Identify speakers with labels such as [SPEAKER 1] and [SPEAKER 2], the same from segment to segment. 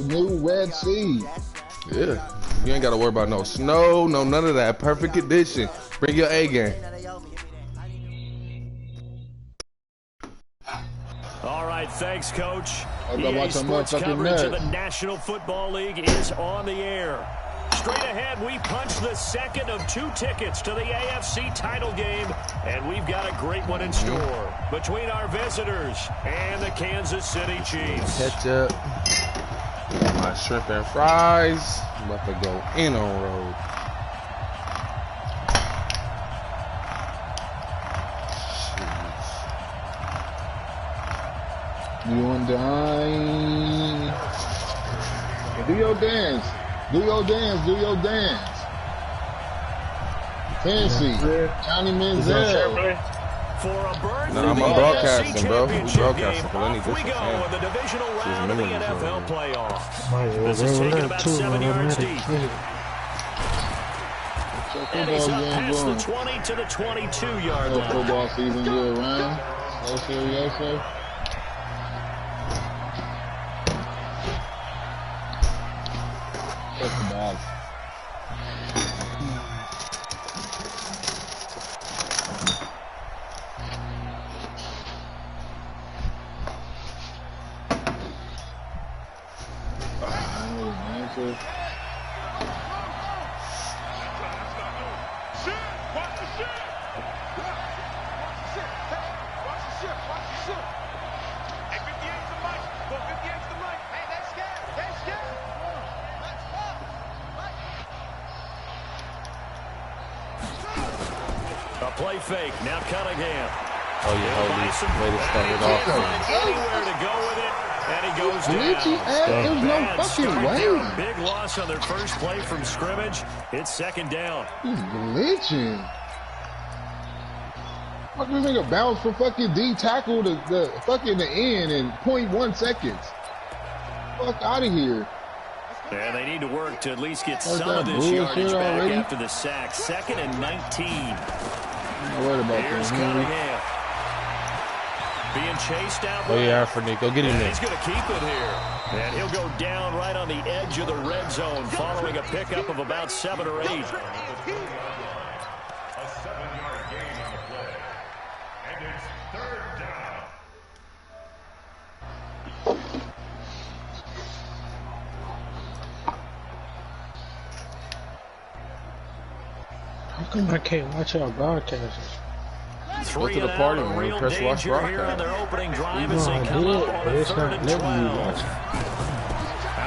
[SPEAKER 1] new Red Sea.
[SPEAKER 2] Yeah. You ain't got to worry about no snow, no none of that. Perfect condition. Bring your A game.
[SPEAKER 3] All right, thanks, Coach.
[SPEAKER 1] EA
[SPEAKER 3] Sports coverage of the National Football League is on the air. Straight ahead, we punch the second of 2 tickets to the AFC title game, and we've got a great one in store between our visitors and the Kansas City Chiefs.
[SPEAKER 2] Ketchup, my shrimp and fries. I'm about to go in on road.
[SPEAKER 1] You and dine. Do your dance. Do your dance. Do your dance. Fancy. Johnny Manziel.
[SPEAKER 3] For a bird
[SPEAKER 2] no, I'm broadcasting, bro. I'm broadcasting.
[SPEAKER 3] Off we go in the divisional round of the NFL playoffs. This is taking about 7 yards deep. And he's up past the 20 to the 22-yard line.
[SPEAKER 1] Football season year round. Yes, sir. Yes, sir. That's the ball.
[SPEAKER 3] Play fake. Now Cunningham.
[SPEAKER 2] Oh, yeah, way to start it off.
[SPEAKER 3] Anywhere to go with it, and he goes down.
[SPEAKER 1] There's no fucking way.
[SPEAKER 3] Big loss on their first play from scrimmage. It's second down.
[SPEAKER 1] He's glitching. Fuck, this nigga bounce for fucking D tackle to the fucking the end in 0.1 seconds. Fuck out of here.
[SPEAKER 3] And they need to work to at least get some of this yardage back after the sack. 2nd and 19.
[SPEAKER 1] I'm worried about
[SPEAKER 3] Here's Cunningham. Being chased out.
[SPEAKER 2] Oh, yeah, for Nico. Get him there.
[SPEAKER 3] He's going to keep it here. And he'll go down right on the edge of the red zone following a pickup of about 7 or 8.
[SPEAKER 4] A 7-yard gain on the play. And it's 3rd down.
[SPEAKER 5] How come I can't watch our broadcasters?
[SPEAKER 2] Go to the party when we press watch broadcast.
[SPEAKER 3] Their opening drive as they come up on a 3rd and 12. Out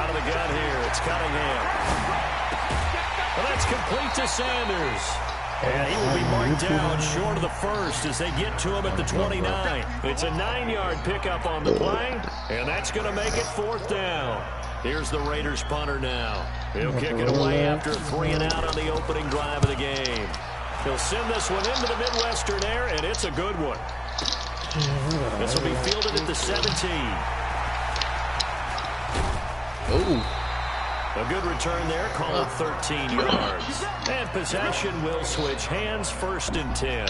[SPEAKER 3] of the gun here, it's Cunningham. Well, that's complete to Sanders. And he will be marked down short of the first as they get to him at the 29. It's a 9-yard pickup on the play, and that's going to make it 4th down. Here's the Raiders punter now. He'll kick it away after a 3-and-out on the opening drive of the game. He'll send this one into the Midwestern air, and it's a good one. This will be fielded at the 17.
[SPEAKER 2] Ooh.
[SPEAKER 3] A good return there, call it 13 yards. And possession will switch hands, 1st and 10.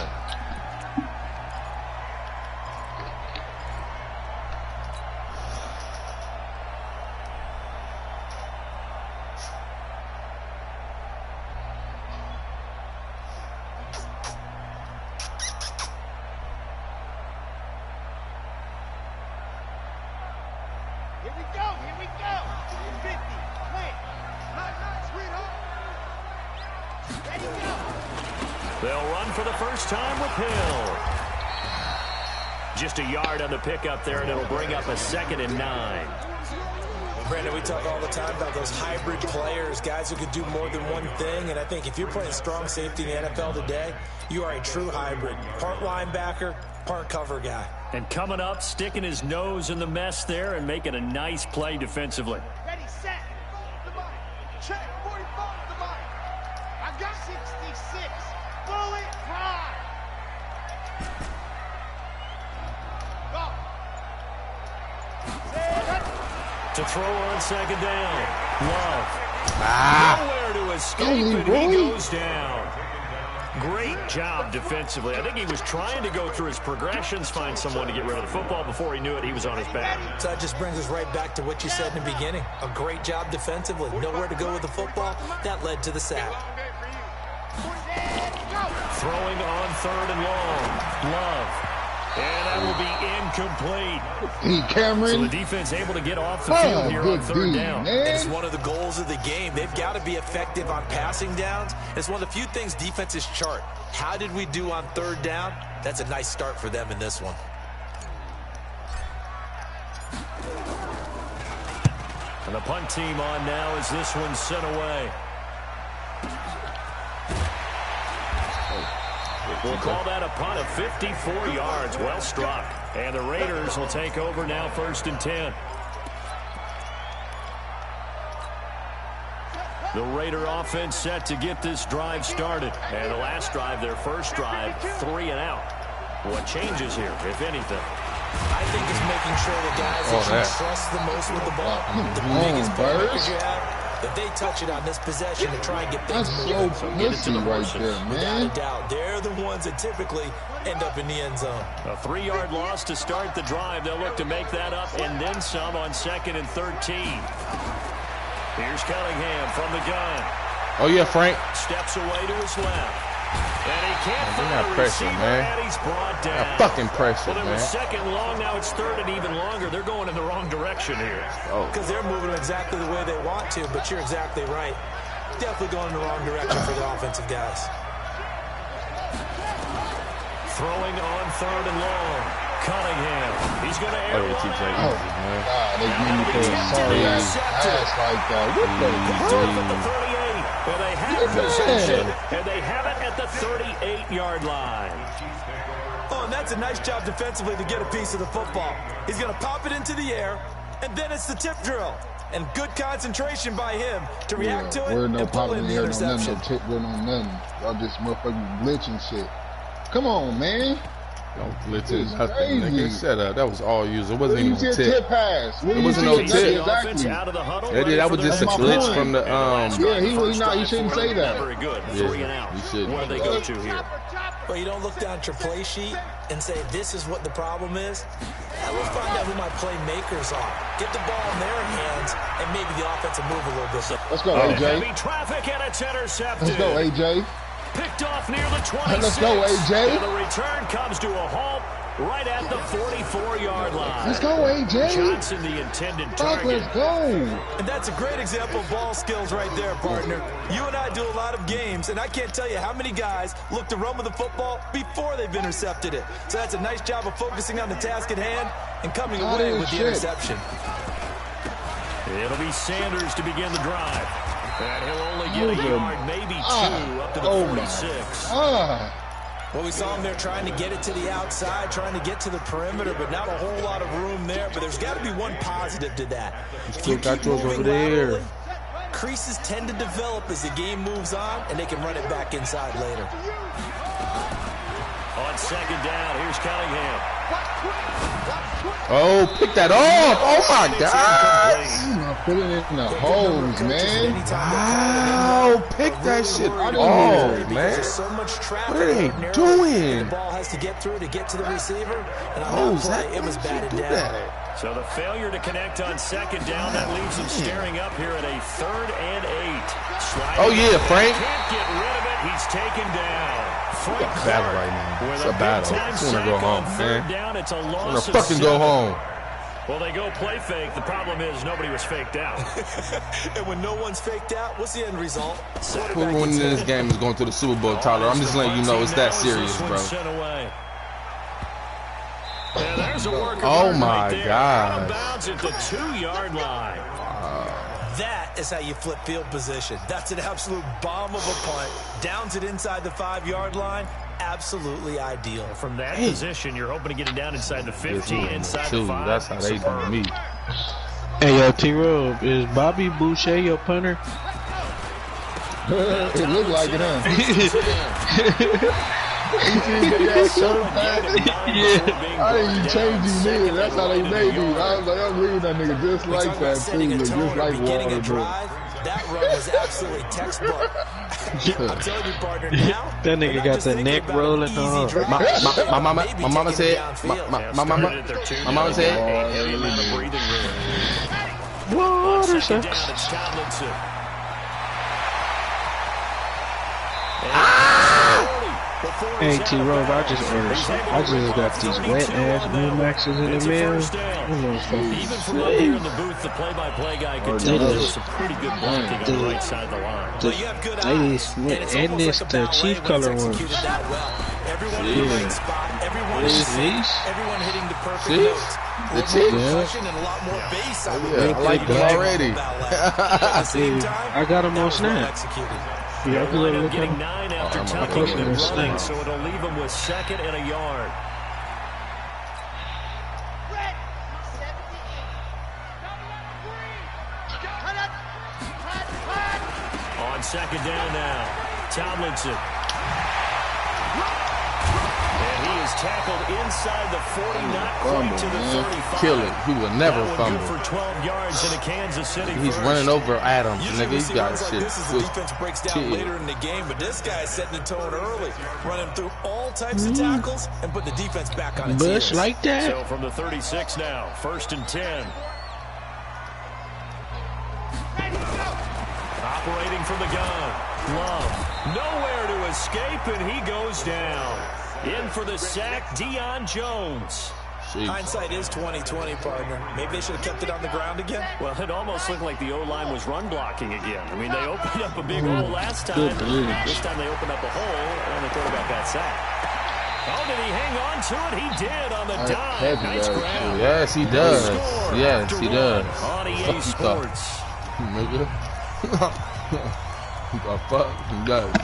[SPEAKER 3] They'll run for the first time with Hill. Just a yard on the pickup there, and it'll bring up a 2nd and 9.
[SPEAKER 6] Brandon, we talk all the time about those hybrid players, guys who can do more than one thing, and I think if you're playing strong safety in the NFL today, you are a true hybrid. Part linebacker, part cover guy.
[SPEAKER 3] And coming up, sticking his nose in the mess there and making a nice play defensively.
[SPEAKER 7] Ready, set, the mic. Check, 45 the mic. I got 66. Bullet prime. Go.
[SPEAKER 3] To throw on 2nd down. Love. Nowhere to escape, and he goes down. Great job defensively. I think he was trying to go through his progressions, find someone to get rid of the football. Before he knew it, he was on his back.
[SPEAKER 6] So that just brings us right back to what you said in the beginning. A great job defensively. Nowhere to go with the football. That led to the sack.
[SPEAKER 3] Throwing on 3rd and long. Love. And that will be incomplete.
[SPEAKER 1] Cameron.
[SPEAKER 3] So the defense able to get off the field here on 3rd down.
[SPEAKER 6] It's one of the goals of the game. They've got to be effective on passing downs. It's one of the few things defenses chart. How did we do on 3rd down? That's a nice start for them in this one.
[SPEAKER 3] And the punt team on now as this one's sent away. We'll call that a punt of 54 yards. Well struck. And the Raiders will take over now 1st and 10. The Raider offense set to get this drive started. And the last drive, their first drive, 3 and out. What changes here, if anything?
[SPEAKER 6] I think it's making sure the guys that you trust the most with the ball, the biggest playmakers you have, that they touch it on this possession to try and get things moving.
[SPEAKER 1] That's so pussy right there, man.
[SPEAKER 6] Without a doubt, they're the ones that typically end up in the end zone.
[SPEAKER 3] A 3-yard loss to start the drive. They'll look to make that up and then some on 2nd and 13. Here's Cunningham from the gun.
[SPEAKER 2] Oh, yeah, Frank.
[SPEAKER 3] Steps away to his left. And he can't
[SPEAKER 2] They're
[SPEAKER 3] find
[SPEAKER 2] not
[SPEAKER 3] a
[SPEAKER 2] pressure,
[SPEAKER 3] receiver,
[SPEAKER 2] man.
[SPEAKER 3] and he's brought down.
[SPEAKER 2] That fucking pressure,
[SPEAKER 3] well, it
[SPEAKER 2] man.
[SPEAKER 3] was 2nd long, now it's 3rd and even longer. They're going in the wrong direction here.
[SPEAKER 6] Because they're moving exactly the way they want to, but you're exactly right. Definitely going in the wrong direction for the offensive guys.
[SPEAKER 3] Throwing on 3rd and long. Cunningham. He's going to air
[SPEAKER 2] TJ.
[SPEAKER 1] Oh, God, they give me a sorry-ass pass like that. What the
[SPEAKER 3] at the 38. And they have possession, and they have it at the 38-yard line.
[SPEAKER 6] Oh, and that's a nice job defensively to get a piece of the football. He's going to pop it into the air, and then it's the tip drill. And good concentration by him to react to it
[SPEAKER 1] no
[SPEAKER 6] and pull in the interception.
[SPEAKER 1] No tip drill, no nothing. Y'all just motherfucking glitching shit. Come on, man.
[SPEAKER 2] No glitches, nothing, nigga. Shut up. That was all user. It wasn't even a tip.
[SPEAKER 1] Pass.
[SPEAKER 2] It wasn't no tip.
[SPEAKER 1] Exactly.
[SPEAKER 2] That was just a glitch from the
[SPEAKER 1] Yeah, he shouldn't say that.
[SPEAKER 3] Very good.
[SPEAKER 2] Yeah,
[SPEAKER 3] 3 and out.
[SPEAKER 2] he shouldn't.
[SPEAKER 3] Where do they go to here?
[SPEAKER 6] Well, you don't look down at your play sheet and say, this is what the problem is. Now let's find out who my playmakers are. Get the ball in their hands, and maybe the offense will move a little bit.
[SPEAKER 1] Let's go, AJ.
[SPEAKER 3] Heavy traffic, and it's intercepted.
[SPEAKER 1] Let's go, AJ.
[SPEAKER 3] Picked off near the 26.
[SPEAKER 1] Let's go, AJ.
[SPEAKER 3] And the return comes to a halt right at the 44-yard line.
[SPEAKER 1] Let's go, AJ.
[SPEAKER 3] Johnson, the intended target.
[SPEAKER 1] Let's go.
[SPEAKER 6] And that's a great example of ball skills right there, partner. You and I do a lot of games, and I can't tell you how many guys look to run with the football before they've intercepted it. So that's a nice job of focusing on the task at hand and coming away with the interception.
[SPEAKER 3] It'll be Sanders to begin the drive. And he'll only get a yard, maybe 2, up to the 46.
[SPEAKER 6] Well, we saw him there trying to get it to the outside, trying to get to the perimeter, but not a whole lot of room there. But there's got to be one positive to that. If you keep moving laterally, creases tend to develop as the game moves on, and they can run it back inside later.
[SPEAKER 3] On 2nd down, here's Cunningham.
[SPEAKER 2] Oh, pick that off. Oh, my God.
[SPEAKER 1] Put it in the holes, man.
[SPEAKER 2] Wow, pick that shit off, man.
[SPEAKER 6] So much traffic.
[SPEAKER 2] What are they doing?
[SPEAKER 6] The ball has to get through to get to the receiver. And
[SPEAKER 2] Oh,
[SPEAKER 6] on that play, it was batted down.
[SPEAKER 3] So the failure to connect on 2nd down, that leaves them staring up here at a 3rd and 8.
[SPEAKER 2] Oh, yeah, Frank.
[SPEAKER 3] Can't get rid of it. He's taken down.
[SPEAKER 2] It's a battle right now. It's a battle. I just want to go home, man.
[SPEAKER 3] Down, it's a
[SPEAKER 2] I want
[SPEAKER 3] loss
[SPEAKER 2] to fucking go home.
[SPEAKER 3] Well, they go play fake. The problem is nobody was faked out.
[SPEAKER 6] And when no one's faked out, what's the end result?
[SPEAKER 2] Who winning this game is going to the Super Bowl, Tyler. I'm just letting you know it's that serious, bro.
[SPEAKER 3] And there's a worker
[SPEAKER 2] oh, my
[SPEAKER 3] right
[SPEAKER 2] God.
[SPEAKER 3] Out of bounds at the 2-yard line.
[SPEAKER 6] That is how you flip field position. That's an absolute bomb of a punt. Downs it inside the 5-yard line. Absolutely ideal.
[SPEAKER 3] From that position, you're hoping to get it down inside the 15, inside the 5.
[SPEAKER 2] That's how they do me.
[SPEAKER 5] Hey, yo, T-Rob, is Bobby Boucher your punter?
[SPEAKER 1] It looked like it, huh? I didn't change you, nigga. That's how they made me. I was like, I'm reading that nigga just like that, too. Just like Water.
[SPEAKER 6] That run was absolutely textbook. I'm telling you, partner, now.
[SPEAKER 5] That nigga got the neck rolling on.
[SPEAKER 2] My mama said, my mama said,
[SPEAKER 5] Water sucks. Hey T-Rob, I just got these wet ass New Maxes in the mail.
[SPEAKER 3] Even from up here in the booth, the play-by-play guy could tell there was some pretty good blocking on the right side of the line.
[SPEAKER 5] And this the chief color one.
[SPEAKER 6] Everyone in the right spot, everyone hitting the perfect notes.
[SPEAKER 2] The chief?
[SPEAKER 6] And a lot more bass.
[SPEAKER 2] I like them already.
[SPEAKER 5] I got them on Snap. Yeah,
[SPEAKER 3] They'll end up getting 9 after tucking and running, so it'll leave them with 2nd and a yard. On 2nd down now, Tomlinson. And he is tackled inside the 40, not quite to the 35.
[SPEAKER 2] Kill it. He will never fumble.
[SPEAKER 3] Good for 12 yards in a Kansas City.
[SPEAKER 2] He's running over Adams, nigga.
[SPEAKER 6] Usually
[SPEAKER 2] He got
[SPEAKER 6] like
[SPEAKER 2] shit.
[SPEAKER 6] this as the defense breaks down later in the game, but this guy is setting the tone early, running through all types of tackles and putting the defense back on its
[SPEAKER 5] Bush
[SPEAKER 6] heels.
[SPEAKER 5] like that.
[SPEAKER 3] So from the 36 now, 1st and 10. Operating from the gun. Love. Nowhere to escape, and he goes down. In for the sack, Deion Jones.
[SPEAKER 2] Jeez.
[SPEAKER 6] Hindsight is 20/20, partner. Maybe they should have kept it on the ground again.
[SPEAKER 3] Well, it almost looked like the O-line was run blocking again. I mean, they opened up a big hole last time. This time they opened up a hole, and the quarterback got sacked. Oh, did he hang on to it? He did on the dive. Nice grab.
[SPEAKER 2] Yes, he does. Yes, he does.
[SPEAKER 3] On EA Sports.
[SPEAKER 2] Nigga. The fuck he does.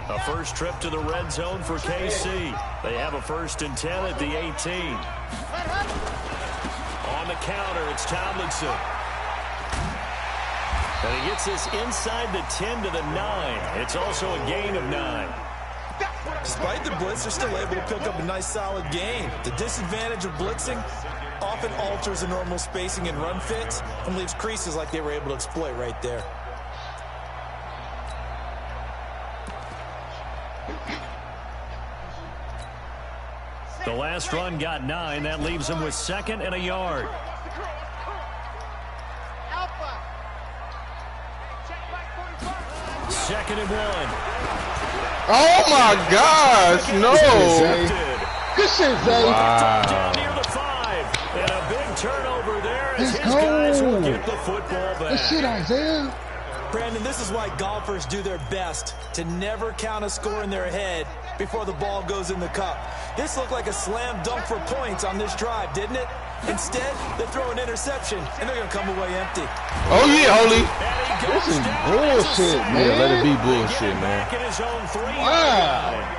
[SPEAKER 3] A first trip to the red zone for KC. They have a 1st and 10 at the 18. On the counter, it's Tomlinson. And he gets this inside the 10 to the 9. It's also a gain of 9.
[SPEAKER 6] Despite the blitz, they're still able to pick up a nice solid gain. The disadvantage of blitzing often alters the normal spacing and run fits and leaves creases like they were able to exploit right there.
[SPEAKER 3] The last run got 9. That leaves him with 2nd and a yard. Second and 1.
[SPEAKER 2] Oh my gosh, no.
[SPEAKER 1] Good shit, Zay.
[SPEAKER 3] Down near the 5. And a big turnover there as his guys will get the football back.
[SPEAKER 1] Good shit, Isaiah.
[SPEAKER 6] Brandon, this is why golfers do their best to never count a score in their head before the ball goes in the cup. This looked like a slam dunk for points on this drive, didn't it? Instead, they throw an interception, and they're going to come away empty.
[SPEAKER 2] Oh, yeah, Holy.
[SPEAKER 1] This is bullshit, man.
[SPEAKER 2] Yeah, let it be bullshit, man.
[SPEAKER 1] Wow.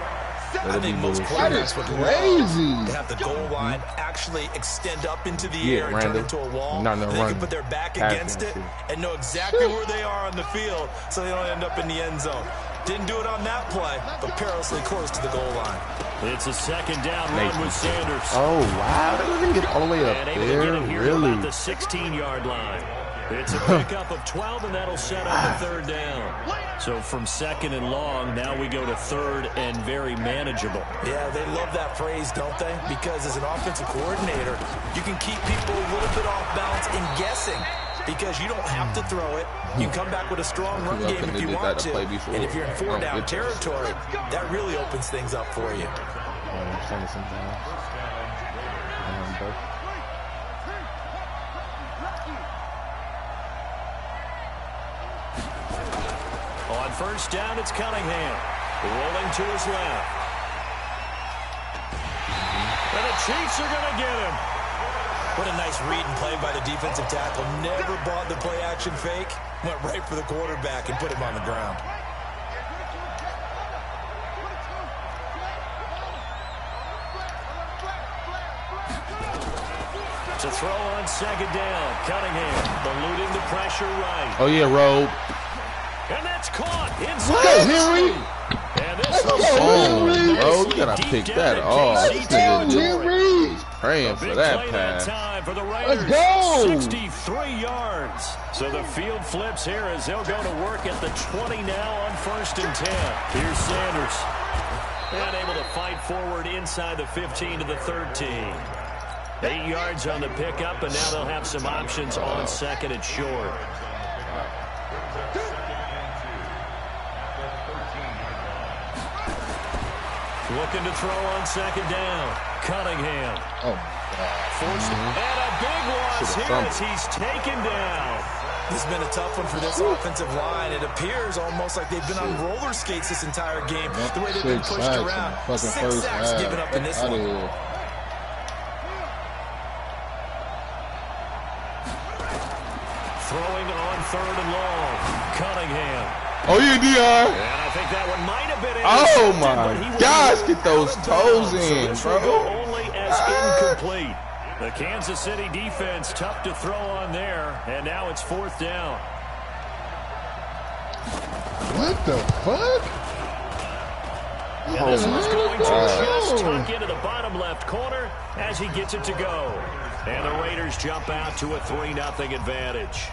[SPEAKER 6] I think most
[SPEAKER 1] That is
[SPEAKER 6] quarterbacks would
[SPEAKER 1] crazy.
[SPEAKER 6] love to have the goal line actually extend up into the
[SPEAKER 2] Yeah,
[SPEAKER 6] air and
[SPEAKER 2] Randall.
[SPEAKER 6] turn into a wall.
[SPEAKER 2] Not no
[SPEAKER 6] They
[SPEAKER 2] run.
[SPEAKER 6] can put their back
[SPEAKER 2] Pass
[SPEAKER 6] against it
[SPEAKER 2] and
[SPEAKER 6] and know exactly where they are on the field so they don't end up in the end zone. Didn't do it on that play, but perilously close to the goal line.
[SPEAKER 3] It's a 2nd down run with Sanders.
[SPEAKER 2] Oh, wow. They didn't get all the way up
[SPEAKER 3] And able to get
[SPEAKER 2] there,
[SPEAKER 3] it here
[SPEAKER 2] really.
[SPEAKER 3] about the 16-yard line. It's a pickup of 12, and that'll set up the 3rd down. So from 2nd and long, now we go to 3rd and very manageable.
[SPEAKER 6] Yeah, they love that phrase, don't they? Because as an offensive coordinator, you can keep people a little bit off balance in guessing because you don't have to throw it. You come back with a strong run game if you want to. And if you're in 4-down territory, that really opens things up for you.
[SPEAKER 3] On 1st down, it's Cunningham. Rolling to his left. And the Chiefs are going to get him.
[SPEAKER 6] What a nice read and play by the defensive tackle. Never bought the play-action fake. Went right for the quarterback and put him on the ground.
[SPEAKER 3] To throw on 2nd down. Cunningham eluding the pressure right.
[SPEAKER 2] Oh, yeah, Robe.
[SPEAKER 3] And that's caught inside.
[SPEAKER 1] What, Henry?
[SPEAKER 3] And this
[SPEAKER 1] Come
[SPEAKER 3] was
[SPEAKER 1] on,
[SPEAKER 2] Oh,
[SPEAKER 1] Henry.
[SPEAKER 2] bro, you gotta
[SPEAKER 3] deep
[SPEAKER 2] pick
[SPEAKER 3] down
[SPEAKER 2] that
[SPEAKER 3] in
[SPEAKER 2] off.
[SPEAKER 3] KC
[SPEAKER 2] This
[SPEAKER 1] Come on,
[SPEAKER 2] nigga
[SPEAKER 1] Henry.
[SPEAKER 2] Praying for that pass.
[SPEAKER 3] Time for the Raiders.
[SPEAKER 1] Let's go.
[SPEAKER 3] 63 yards. So the field flips here as they'll go to work at the 20 now on 1st and 10. Here's Sanders. And able to fight forward inside the 15 to the 13. 8 yards on the pickup, and now they'll have some options on 2nd and short. Looking to throw on 2nd down. Cunningham.
[SPEAKER 1] Oh, my God.
[SPEAKER 3] Forced and a big loss here as he's taken down.
[SPEAKER 6] This has been a tough one for this offensive line. It appears almost like they've been on roller skates this entire game. The way they've been pushed around. 6 sacks given up in this one.
[SPEAKER 3] Throwing on 3rd and long. Cunningham.
[SPEAKER 2] Oh, yeah, Dion.
[SPEAKER 3] And I think that one might have been
[SPEAKER 2] Oh, my gosh. Get those toes in,
[SPEAKER 3] so
[SPEAKER 2] bro.
[SPEAKER 3] Only as incomplete. The Kansas City defense tough to throw on there. And now it's 4th down.
[SPEAKER 1] What the fuck?
[SPEAKER 3] And this one's going to just tuck into the bottom left corner as he gets it to go. And the Raiders jump out to a 3-0 advantage.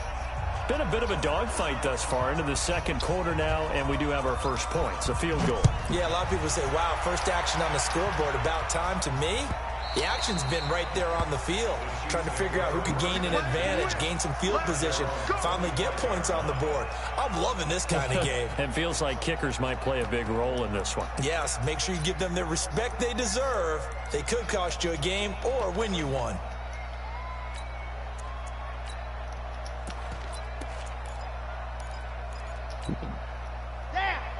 [SPEAKER 3] Been a bit of a dogfight thus far into the 2nd quarter now, and we do have our first points, a field goal.
[SPEAKER 6] Yeah, a lot of people say, wow, first action on the scoreboard, about time. To me, the action's been right there on the field, trying to figure out who could gain an advantage, gain some field position, finally get points on the board. I'm loving this kind of game.
[SPEAKER 3] It feels like kickers might play a big role in this one.
[SPEAKER 6] Yes, make sure you give them the respect they deserve. They could cost you a game or win you one.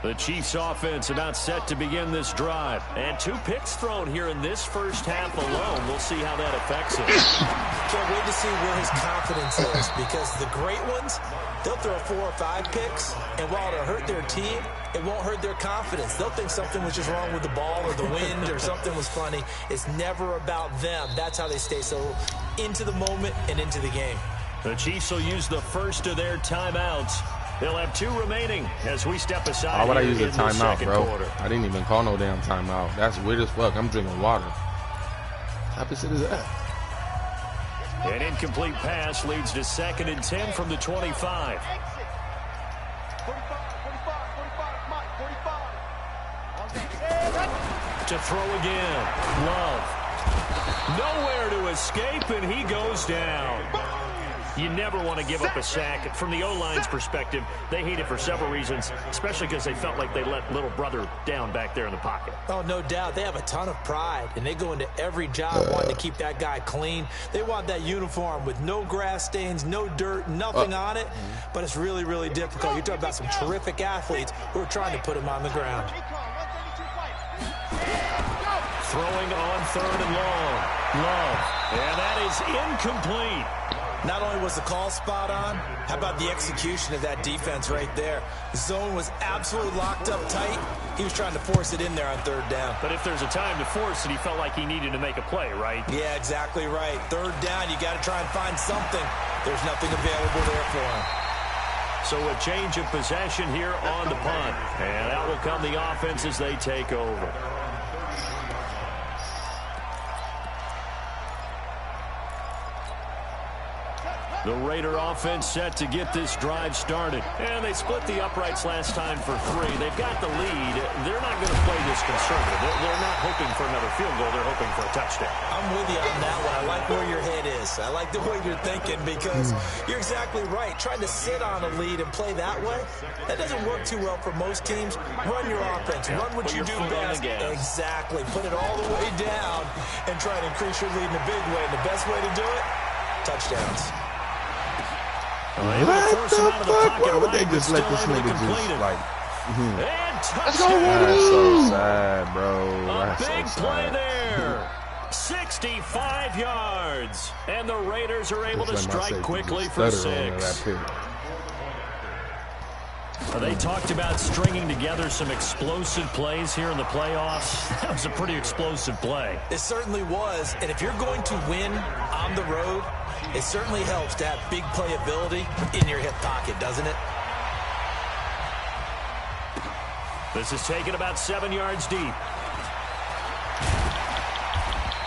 [SPEAKER 3] The Chiefs offense about set to begin this drive. And 2 picks thrown here in this first half alone. We'll see how that affects him.
[SPEAKER 6] Can't wait to see where his confidence is, because the great ones, they'll throw 4 or 5 picks, and while it'll hurt their team, it won't hurt their confidence. They'll think something was just wrong with the ball or the wind or something was funny. It's never about them. That's how they stay so into the moment and into the game.
[SPEAKER 3] The Chiefs will use the first of their timeouts. They'll have 2 remaining as we step aside.
[SPEAKER 2] Why would I use a timeout, bro?
[SPEAKER 3] Quarter.
[SPEAKER 2] I didn't even call no damn timeout. That's weird as fuck. I'm drinking water. How opposite is that?
[SPEAKER 3] An incomplete pass leads to 2nd and 10 from the 25. To throw again. Love. Nowhere to escape, and he goes down. You never want to give up a sack. From the O-line's perspective, they hate it for several reasons, especially because they felt like they let little brother down back there in the pocket.
[SPEAKER 6] Oh, no doubt. They have a ton of pride, and they go into every job wanting to keep that guy clean. They want that uniform with no grass stains, no dirt, nothing on it. But it's really, really difficult. You're talking about some terrific athletes who are trying to put him on the ground.
[SPEAKER 3] Throwing on 3rd and long. Love. And that is incomplete.
[SPEAKER 6] Not only was the call spot on, how about the execution of that defense right there? The zone was absolutely locked up tight. He was trying to force it in there on 3rd down.
[SPEAKER 3] But if there's a time to force it, he felt like he needed to make a play, right?
[SPEAKER 6] Yeah, exactly right. 3rd down, you got to try and find something. There's nothing available there for him.
[SPEAKER 3] So a change of possession here on the punt. And out will come the offense as they take over. The Raider offense set to get this drive started. And they split the uprights last time for 3. They've got the lead. They're not going to play this conservative. They're not hoping for another field goal. They're hoping for a touchdown.
[SPEAKER 6] I'm with you on that one. I like where your head is. I like the way you're thinking, because you're exactly right. Trying to sit on a lead and play that way, that doesn't work too well for most teams. Run your offense. Run what you do best. Exactly. Put it all the way down and try to increase your lead in a big way. And the best way to do it, touchdowns.
[SPEAKER 2] What the fuck? Why would they just let this nigga just, like...
[SPEAKER 3] That's
[SPEAKER 2] so sad, bro.
[SPEAKER 3] That's big so play there. 65 yards. And the Raiders are able to strike quickly for 6. They talked about stringing together some explosive plays here in the playoffs. That was a pretty explosive play.
[SPEAKER 6] It certainly was. And if you're going to win on the road, it certainly helps to have big playability in your hip pocket, doesn't it?
[SPEAKER 3] This is taken about 7 yards deep.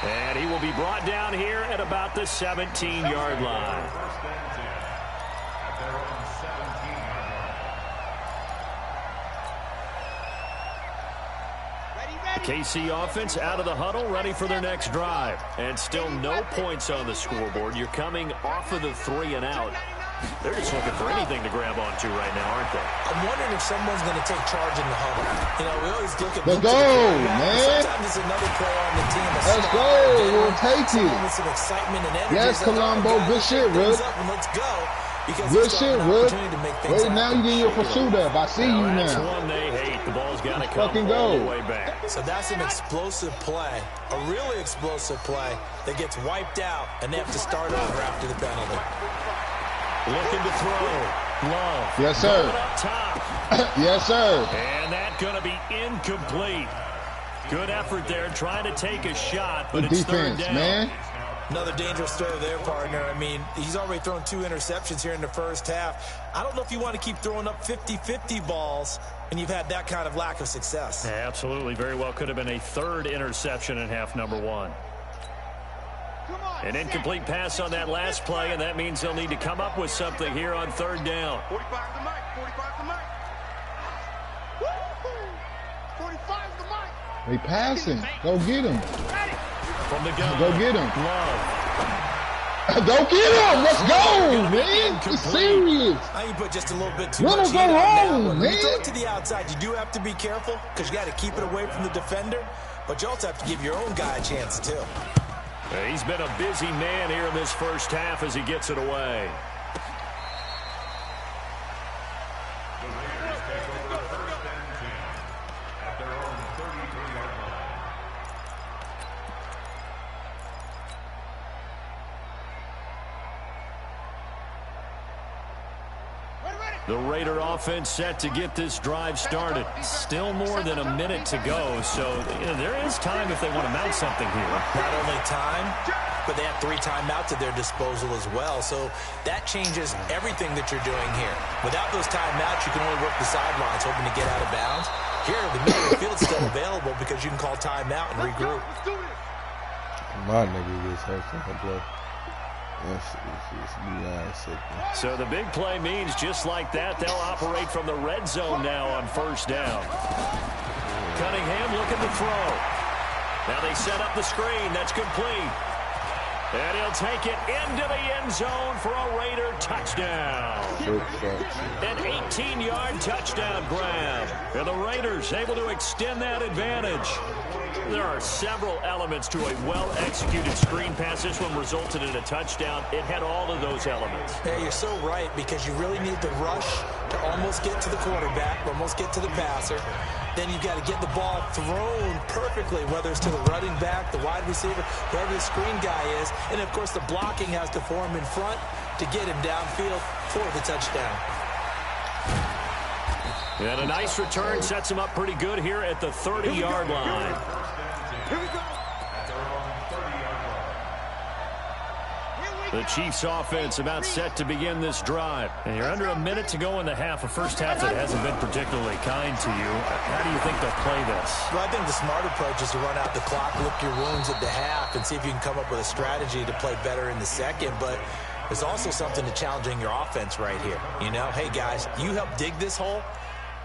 [SPEAKER 3] And he will be brought down here at about the 17-yard line.
[SPEAKER 4] First and 10 at their own 17-yard line.
[SPEAKER 3] The KC offense out of the huddle, ready for their next drive. And still no points on the scoreboard. You're coming off of the 3 and out. They're just looking for anything to grab onto right now, aren't they?
[SPEAKER 6] I'm wondering if someone's going to take charge in the huddle. You know, we always look at...
[SPEAKER 1] Let's go, man.
[SPEAKER 6] Sometimes it's another player on the team.
[SPEAKER 1] Let's go. We'll take it.
[SPEAKER 6] With some excitement and energy.
[SPEAKER 1] Yes, Colombo. Good shit, Rick.
[SPEAKER 6] Let's go.
[SPEAKER 1] Good shit, Rick. Wait, now you get your pursuit up. I see you
[SPEAKER 3] That's
[SPEAKER 1] now.
[SPEAKER 3] one they hate. The ball's got to come
[SPEAKER 1] Fucking
[SPEAKER 3] all the
[SPEAKER 1] go.
[SPEAKER 3] way back.
[SPEAKER 6] So that's an explosive play, a really explosive play that gets wiped out, and they have to start over after the penalty.
[SPEAKER 3] Looking to throw. Love.
[SPEAKER 1] Yes, sir.
[SPEAKER 3] Going up top.
[SPEAKER 1] Yes, sir.
[SPEAKER 3] And that's going to be incomplete. Good effort there, trying to take a shot, but
[SPEAKER 1] Good
[SPEAKER 3] it's third
[SPEAKER 1] defense,
[SPEAKER 3] down.
[SPEAKER 1] man.
[SPEAKER 6] Another dangerous throw there, partner. I mean, he's already thrown 2 interceptions here in the first half. I don't know if you want to keep throwing up 50-50 balls, and you've had that kind of lack of success.
[SPEAKER 3] Yeah, absolutely. Very well could have been a 3rd interception in half number 1. An incomplete pass on that last play, and that means they'll need to come up with something here on 3rd down.
[SPEAKER 7] 45 to Mike. 45 to Mike. 45 to Mike.
[SPEAKER 1] They passing. Go get him.
[SPEAKER 3] From the gun.
[SPEAKER 1] Go get him.
[SPEAKER 3] Love.
[SPEAKER 1] Go get him. Let's go, man. It's serious.
[SPEAKER 6] Now you put just a little bit too
[SPEAKER 1] Let
[SPEAKER 6] much
[SPEAKER 1] him
[SPEAKER 6] heat
[SPEAKER 1] go
[SPEAKER 6] on that
[SPEAKER 1] home,
[SPEAKER 6] one. When you
[SPEAKER 1] man.
[SPEAKER 6] throw it to the outside, you do have to be careful because you got to keep it away from the defender, but you also have to give your own guy a chance too.
[SPEAKER 3] He's been a busy man here in this first half as he gets it away.
[SPEAKER 4] The Raiders take over first and 10 at their own 33-yard line.
[SPEAKER 3] The Raider offense set to get this drive started. Still more than a minute to go, so there is time if they want to mount something here.
[SPEAKER 6] Not only time, but they have 3 timeouts at their disposal as well. So that changes everything that you're doing here. Without those timeouts, you can only work the sidelines, hoping to get out of bounds. Here, the middle of the field's still available because you can call timeout and regroup.
[SPEAKER 2] My nigga gets hurt from the play. That's beyond sickness.
[SPEAKER 3] So the big play means just like that, they'll operate from the red zone now on 1st down. Cunningham looking to throw. Now they set up the screen. That's complete. And he'll take it into the end zone for a Raider touchdown. An 18-yard touchdown grab. And the Raiders able to extend that advantage. There are several elements to a well-executed screen pass. This one resulted in a touchdown. It had all of those elements.
[SPEAKER 6] Yeah, you're so right because you really need the rush to almost get to the quarterback, almost get to the passer. Then you've got to get the ball thrown perfectly, whether it's to the running back, the wide receiver, whoever the screen guy is. And, of course, the blocking has to form in front to get him downfield for the touchdown.
[SPEAKER 3] And a nice return sets him up pretty good here at the 30-yard line.
[SPEAKER 7] Here we go.
[SPEAKER 3] The Chiefs offense about set to begin this drive. And you're under a minute to go in the half, a first half that hasn't been particularly kind to you. How do you think they'll play this?
[SPEAKER 6] Well, I think the smart approach is to run out the clock, lick your wounds at the half, and see if you can come up with a strategy to play better in the second. But there's also something to challenging your offense right here. You know, hey, guys, you help dig this hole.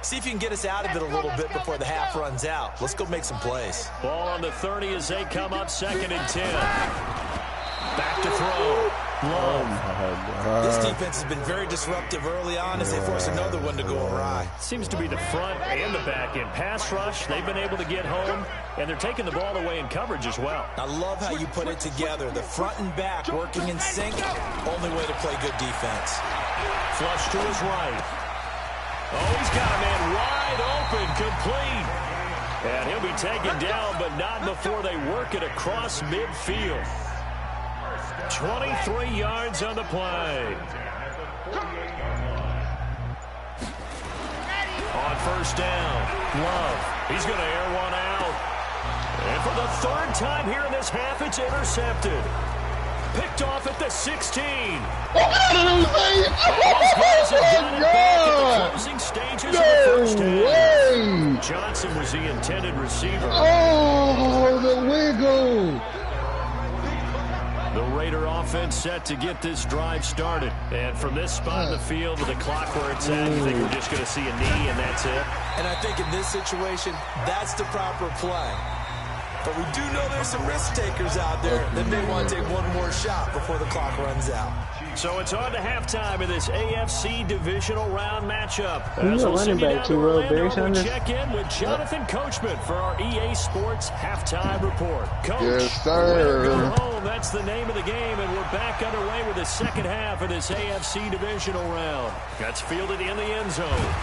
[SPEAKER 6] See if you can get us out of it a little bit before the half runs out. Let's go make some plays.
[SPEAKER 3] Ball on the 30 as they come up 2nd and 10. Back to throw. Love.
[SPEAKER 6] This defense has been very disruptive early on as they force another one to go awry.
[SPEAKER 3] Seems to be the front and the back end. Pass rush, they've been able to get home, and they're taking the ball away in coverage as well.
[SPEAKER 6] I love how you put it together. The front and back working in sync. Only way to play good defense.
[SPEAKER 3] Flush to his right. Oh, he's got a man wide open, complete. And he'll be taken down, but not before they work it across midfield. 23 yards on the play. On 1st down, Love. He's going to air one out. And for the 3rd time here in this half, it's intercepted. Picked off at the 16. Closing stages of the first half. Johnson was the intended receiver.
[SPEAKER 1] Oh, the wiggle.
[SPEAKER 3] The Raider offense set to get this drive started. And from this spot in the field with the clock where it's at, you think we're just going to see a knee and that's it?
[SPEAKER 6] And I think in this situation, that's the proper play. But we do know there's some risk takers out there that may want to take one more shot before the clock runs out.
[SPEAKER 3] So it's on to halftime of this AFC divisional round matchup.
[SPEAKER 5] Who's the running back to Barry Sanders?
[SPEAKER 3] Check in with Jonathan Coachman for our EA Sports halftime report. Coach,
[SPEAKER 1] yes, sir.
[SPEAKER 3] Go home. That's the name of the game, and we're back underway with the second half of this AFC divisional round. That's fielded in the end zone.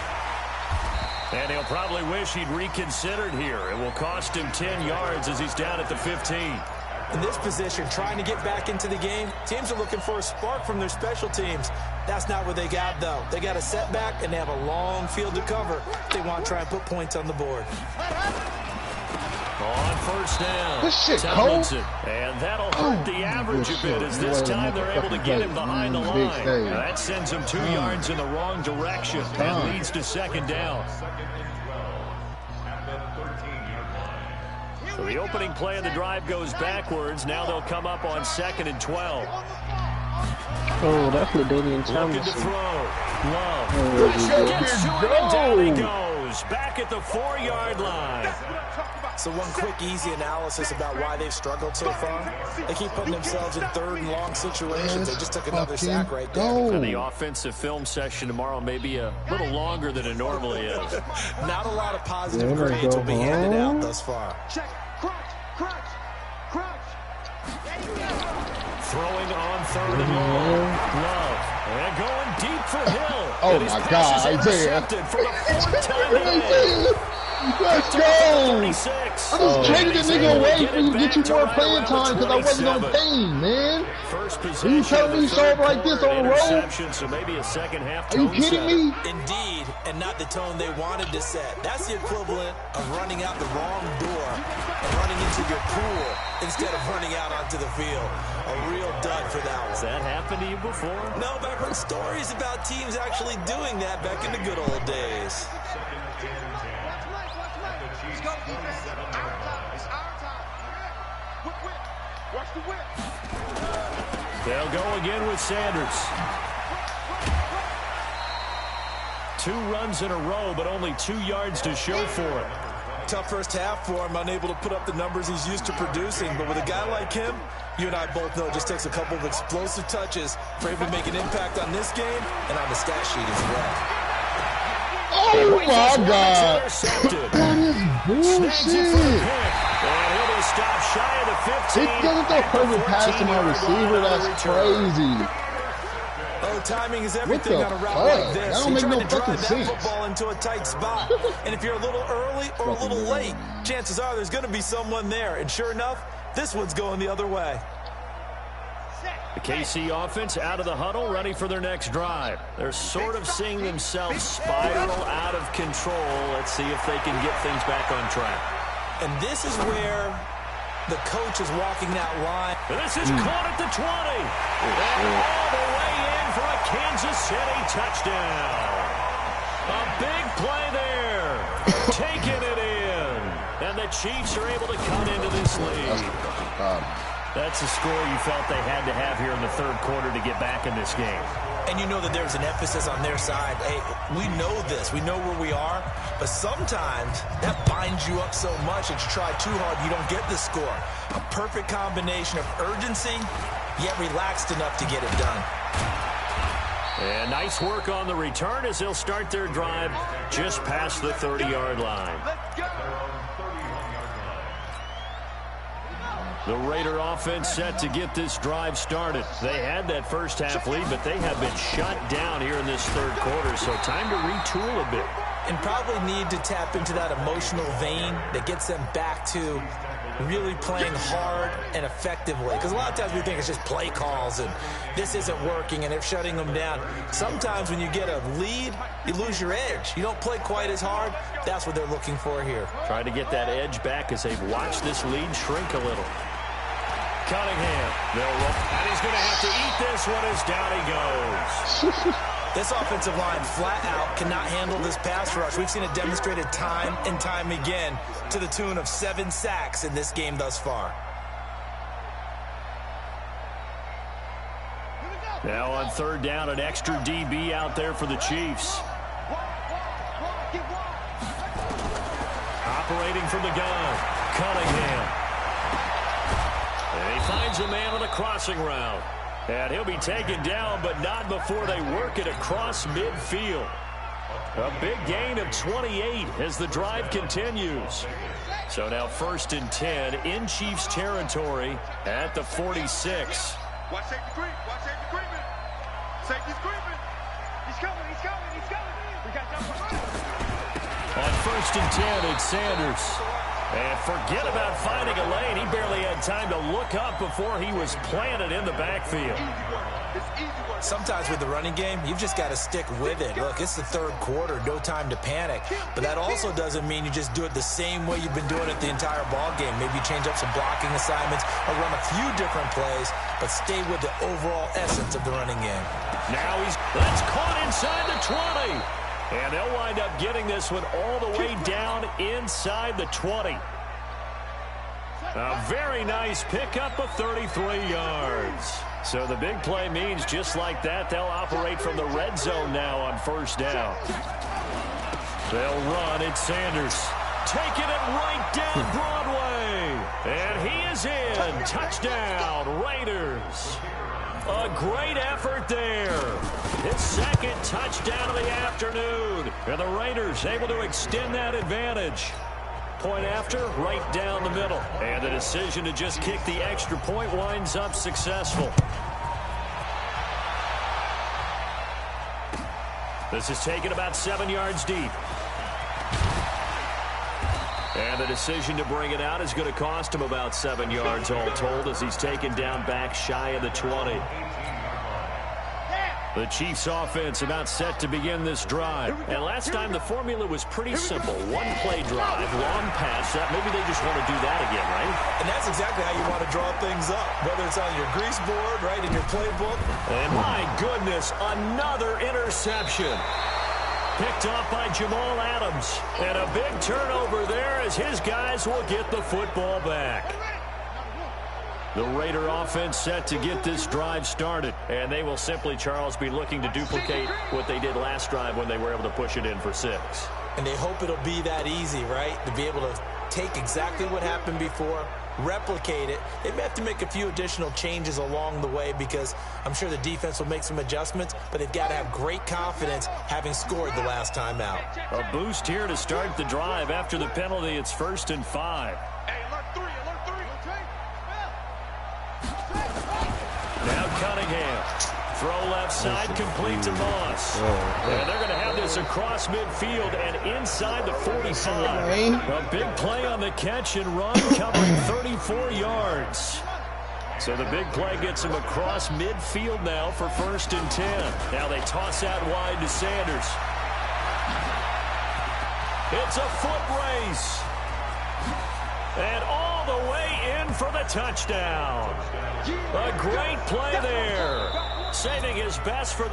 [SPEAKER 3] And he'll probably wish he'd reconsidered here. It will cost him 10 yards as he's down at the 15.
[SPEAKER 6] In this position, trying to get back into the game, teams are looking for a spark from their special teams. That's not what they got, though. They got a setback, and they have a long field to cover. They want to try and put points on the board.
[SPEAKER 3] On first down.
[SPEAKER 1] This shit cold.
[SPEAKER 3] And that'll hurt the average a bit as this time they're able to get him behind the line. Now that sends him 2 yards in the wrong direction and leads to second down. So the opening play of the drive goes backwards. Now they'll come up on 2nd and 12.
[SPEAKER 5] Oh, that's LaDainian Thompson.
[SPEAKER 3] Looking to throw. Love. Gets to it and down he goes. Back at the 4-yard line.
[SPEAKER 6] So one quick, easy analysis about why they've struggled so far. They keep putting themselves in 3rd and long situations. They just took another sack right there.
[SPEAKER 3] And the offensive film session tomorrow may be a little longer than it normally is.
[SPEAKER 6] Not a lot of positive grades will be handed out thus far.
[SPEAKER 7] Check. Crunch.
[SPEAKER 3] Throwing on 3rd and long. Love. And going deep for Hill.
[SPEAKER 1] Oh, my God, Isaiah.
[SPEAKER 3] For the 4th time today.
[SPEAKER 1] Let's go! I just traded the nigga away for you to get you more playing time because I wasn't on pain, man. Are you telling me you saw it like this on the road?
[SPEAKER 3] So maybe a second half.
[SPEAKER 1] Are you kidding me?
[SPEAKER 6] Indeed, and not the tone they wanted to set. That's the equivalent of running out the wrong door and running into your pool instead of running out onto the field. A real dud for that one.
[SPEAKER 3] Has that happened to you before?
[SPEAKER 6] No, but I've heard stories about teams actually doing that back in the good old days.
[SPEAKER 7] Watch the whip.
[SPEAKER 3] They'll go again with Sanders. 2 runs in a row, but only 2 yards to show for it.
[SPEAKER 6] Tough first half for him, unable to put up the numbers he's used to producing. But with a guy like him, you and I both know it just takes a couple of explosive touches for him to make an impact on this game and on the stat sheet as well.
[SPEAKER 1] Oh, my God.
[SPEAKER 3] That
[SPEAKER 1] is bullshit.
[SPEAKER 3] And he'll be stopped shy of the 15.
[SPEAKER 1] It doesn't throw perfect pass to my receiver. That's crazy.
[SPEAKER 6] Oh, timing is everything on a route like this.
[SPEAKER 1] That don't make no fucking sense.
[SPEAKER 6] Football into a tight spot. And if you're a little early or a little late, chances are there's going to be someone there. And sure enough, this one's going the other way.
[SPEAKER 3] The KC offense out of the huddle, ready for their next drive. They're sort of seeing themselves spiral out of control. Let's see if they can get things back on track.
[SPEAKER 6] And this is where the coach is walking that line.
[SPEAKER 3] And this is caught at the 20. And all the way in for a Kansas City touchdown. A big play there. Taking it in. And the Chiefs are able to cut into this lead. That's the score you felt they had to have here in the 3rd quarter to get back in this game.
[SPEAKER 6] And you know that there's an emphasis on their side. Hey, we know this. We know where we are. But sometimes that binds you up so much that you try too hard, you don't get the score. A perfect combination of urgency, yet relaxed enough to get it done.
[SPEAKER 3] And nice work on the return as they'll start their drive just past the 30-yard line. The Raider offense set to get this drive started. They had that first half lead, but they have been shut down here in this 3rd quarter, so time to retool a bit.
[SPEAKER 6] And probably need to tap into that emotional vein that gets them back to really playing hard and effectively. Because a lot of times we think it's just play calls and this isn't working and they're shutting them down. Sometimes when you get a lead, you lose your edge. You don't play quite as hard. That's what they're looking for here.
[SPEAKER 3] Try to get that edge back as they've watched this lead shrink a little. Cunningham, and he's going to have to eat this one as down he goes.
[SPEAKER 6] This offensive line flat out cannot handle this pass rush. We've seen it demonstrated time and time again to the tune of 7 sacks in this game thus far.
[SPEAKER 3] Now on third down, an extra DB out there for the Chiefs. Operating from the gun, Cunningham. And he finds a man on the crossing route. And he'll be taken down, but not before they work it across midfield. A big gain of 28 as the drive continues. So now 1st and 10 in Chiefs territory at the 46.
[SPEAKER 7] Watch safety creep. Watch safety creeping. Safety's creeping. He's coming. He's coming. He's coming. We got that.
[SPEAKER 3] On 1st and 10, it's Sanders. And forget about finding a lane. He barely had time to look up before he was planted in the backfield.
[SPEAKER 6] Sometimes with the running game, you've just got to stick with it. Look, it's the third quarter, no time to panic. But that also doesn't mean you just do it the same way you've been doing it the entire ball game. Maybe change up some blocking assignments or run a few different plays, but stay with the overall essence of the running game.
[SPEAKER 3] Now that's caught inside the 20. And they'll wind up getting this one all the way down inside the 20. A very nice pickup of 33 yards. So the big play means just like that, they'll operate from the red zone now on 1st down. They'll run. It's Sanders. Taking it right down Broadway. And he is in. Touchdown, Raiders. A great effort there. His 2nd touchdown of the afternoon. And the Raiders able to extend that advantage. Point after, right down the middle. And the decision to just kick the extra point winds up successful. This is taken about 7 yards deep. And the decision to bring it out is going to cost him about 7 yards all told as he's taken down back shy of the 20. The Chiefs offense about set to begin this drive. And last time the formula was pretty simple. One play drive, long pass. Maybe they just want to do that again, right?
[SPEAKER 6] And that's exactly how you want to draw things up. Whether it's on your grease board, right, in your playbook.
[SPEAKER 3] And my goodness, another interception. Picked off by Jamal Adams. And a big turnover there as his guys will get the football back. The Raider offense set to get this drive started. And they will simply, Charles, be looking to duplicate what they did last drive when they were able to push it in for 6.
[SPEAKER 6] And they hope it'll be that easy, right? To be able to take exactly what happened before, replicate it. They may have to make a few additional changes along the way because I'm sure the defense will make some adjustments, but they've got to have great confidence having scored the last time out.
[SPEAKER 3] A boost here to start the drive. After the penalty, it's 1st and 5. Now Cunningham. Throw left side, complete to Moss. And they're going to have this across midfield and inside the 45. A big play on the catch and run, covering 34 yards. So the big play gets him across midfield now for 1st and 10. Now they toss out wide to Sanders. It's a foot race. And all the way in for the touchdown. A great play there. Saving his best for